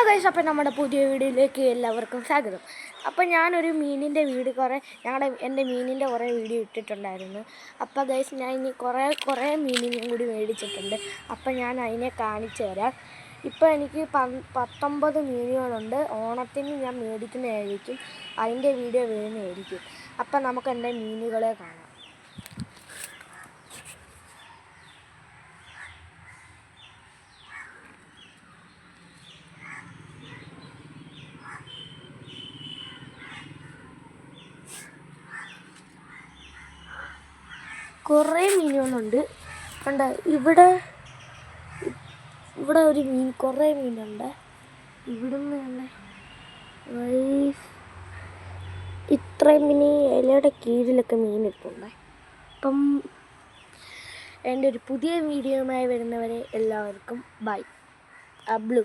Guys, അപ്പം നമ്മുടെ പുതിയ വീഡിയോയിലേക്ക് എല്ലാവർക്കും സ്വാഗതം. അപ്പം ഞാനൊരു മീനിൻ്റെ വീഡിയോ എൻ്റെ മീനിൻ്റെ കുറേ വീഡിയോ ഇട്ടിട്ടുണ്ടായിരുന്നു. അപ്പോൾ ഗൈസ്, ഞാൻ ഇനി കുറേ മീനിനെയും കൂടി മേടിച്ചിട്ടുണ്ട്. അപ്പം ഞാൻ അതിനെ കാണിച്ചു തരാം. ഇപ്പോൾ എനിക്ക് 19 മീനുകളുണ്ട്. ഓണത്തിന് ഞാൻ മേടിക്കുന്നതായിരിക്കും, അതിൻ്റെ വീഡിയോ വരുന്നതായിരിക്കും. അപ്പം നമുക്ക് എൻ്റെ മീനുകളെ കാണാം. കുറേ മീനുകളുണ്ട്. കണ്ട, ഇവിടെ ഒരു മീൻ, കുറേ മീനുണ്ട്. ഇവിടുന്ന് തന്നെ ഇത്രയും മീൻ ഇലയുടെ കീഴിലൊക്കെ മീനിട്ടുണ്ട്. അപ്പം എൻ്റെ ഒരു പുതിയ വീഡിയോയുമായി വരുന്നവരെ എല്ലാവർക്കും ബൈ. ബ്ലൂ.